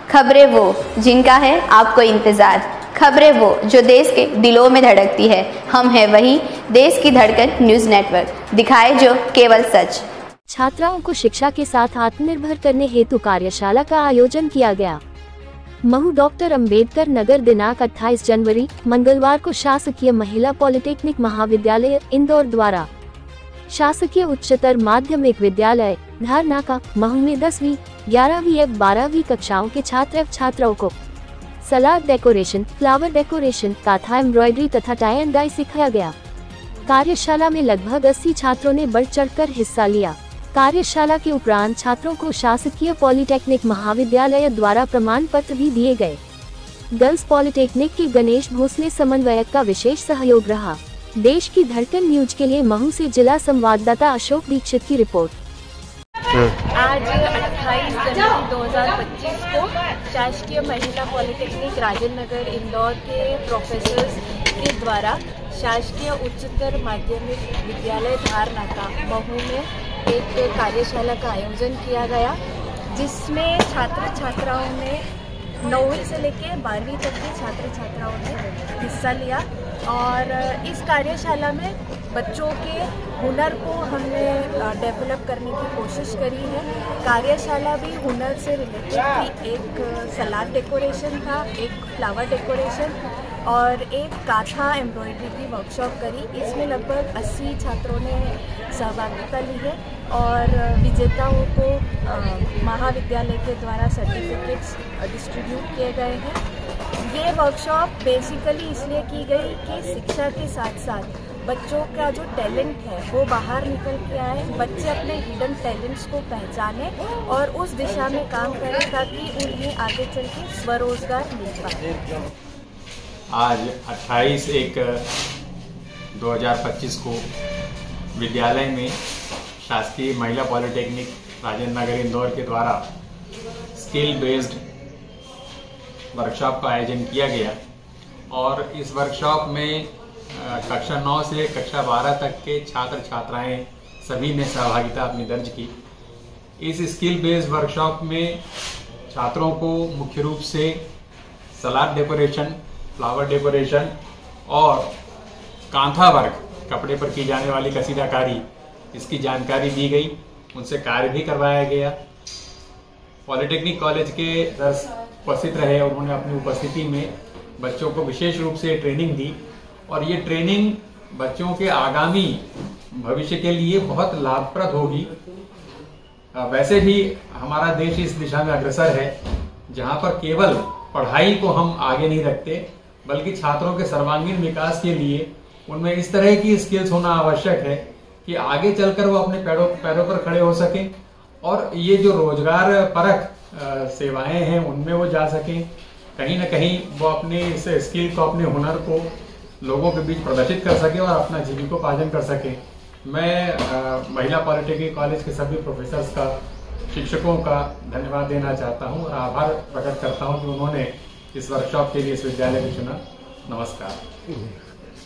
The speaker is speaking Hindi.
खबरें वो जिनका है आपको इंतज़ार, खबरें वो जो देश के दिलों में धड़कती है। हम हैं वही देश की धड़कन न्यूज़ नेटवर्क, दिखाए जो केवल सच। छात्राओं को शिक्षा के साथ आत्मनिर्भर करने हेतु कार्यशाला का आयोजन किया गया। महू डॉक्टर अंबेडकर नगर दिनांक 28 जनवरी मंगलवार को शासकीय महिला पॉलिटेक्निक महाविद्यालय इंदौर द्वारा शासकीय उच्चतर माध्यमिक विद्यालय धारनाका महू में 10वीं, 11वीं एवं 12वीं कक्षाओं के छात्र एवं छात्राओं को सलाद डेकोरेशन, फ्लावर डेकोरेशन, काथा एम्ब्रॉयडरी तथा टाई एंड डाई सिखाया गया। कार्यशाला में लगभग 80 छात्रों ने बढ़ चढ़कर हिस्सा लिया। कार्यशाला के उपरांत छात्रों को शासकीय पॉलिटेक्निक महाविद्यालय द्वारा प्रमाण पत्र भी दिए गए। गर्ल्स पॉलिटेक्निक के गणेश भोसले समन्वयक का विशेष सहयोग रहा। देश की धड़कन न्यूज के लिए महू से जिला संवाददाता अशोक दीक्षित की रिपोर्ट। आज 28 जनवरी 2025 को शासकीय महिला पॉलिटेक्निक राजेंद्र नगर इंदौर के प्रोफेसर्स के द्वारा शासकीय उच्चतर माध्यमिक विद्यालय धारनाका महू में एक कार्यशाला का आयोजन किया गया, जिसमें छात्र छात्राओं ने 9वीं से लेकर 12वीं तक के छात्र छात्राओं ने हिस्सा लिया। और इस कार्यशाला में बच्चों के हुनर को हमने डेवलप करने की कोशिश करी है। कार्यशाला भी हुनर से रिलेटेड थी। एक सलाद डेकोरेशन था, एक फ्लावर डेकोरेशन और एक काथा एम्ब्रॉयडरी की वर्कशॉप करी। इसमें लगभग 80 छात्रों ने सहभागिता ली है और विजेताओं को महाविद्यालय के द्वारा सर्टिफिकेट्स डिस्ट्रीब्यूट किए गए हैं। ये वर्कशॉप बेसिकली इसलिए की गई कि शिक्षा के साथ साथ बच्चों का जो टैलेंट है वो बाहर निकल के आए, बच्चे अपने हिडन टैलेंट्स को पहचाने और उस दिशा में काम करें ताकि उन्हें आगे चल के स्वरोजगार मिल पाए। आज 28/1/2025 को विद्यालय में शासकीय महिला पॉलिटेक्निक राजेंद्र नगर इंदौर के द्वारा स्किल बेस्ड वर्कशॉप का आयोजन किया गया और इस वर्कशॉप में कक्षा 9 से कक्षा 12 तक के छात्र छात्राएं सभी ने सहभागिता अपनी दर्ज की। इस स्किल बेस्ड वर्कशॉप में छात्रों को मुख्य रूप से सलाद डेकोरेशन, फ्लावर डेकोरेशन और कांथा वर्क, कपड़े पर की जाने वाली कसीदाकारी, इसकी जानकारी दी गई। उनसे कार्य भी करवाया गया। पॉलिटेक्निक कॉलेज के उपस्थित रहे और उन्होंने अपनी उपस्थिति में बच्चों को विशेष रूप से ट्रेनिंग दी और ये ट्रेनिंग बच्चों के आगामी भविष्य के लिए बहुत लाभप्रद होगी। वैसे भी हमारा देश इस दिशा में अग्रसर है जहां पर केवल पढ़ाई को हम आगे नहीं रखते बल्कि छात्रों के सर्वांगीण विकास के लिए उनमें इस तरह की स्किल्स होना आवश्यक है कि आगे चलकर वो अपने पैरों पर खड़े हो सकें और ये जो रोजगार परक सेवाएं हैं उनमें वो जा सकें। कहीं ना कहीं वो अपने इस स्किल को, अपने हुनर को लोगों के बीच प्रदर्शित कर सके और अपना जीविकोपार्जन कर सके। मैं महिला पॉलिटेक्निक कॉलेज के सभी प्रोफेसर्स का, शिक्षकों का धन्यवाद देना चाहता हूं और आभार प्रकट करता हूं कि उन्होंने इस वर्कशॉप के लिए इस विद्यालय को चुना। नमस्कार।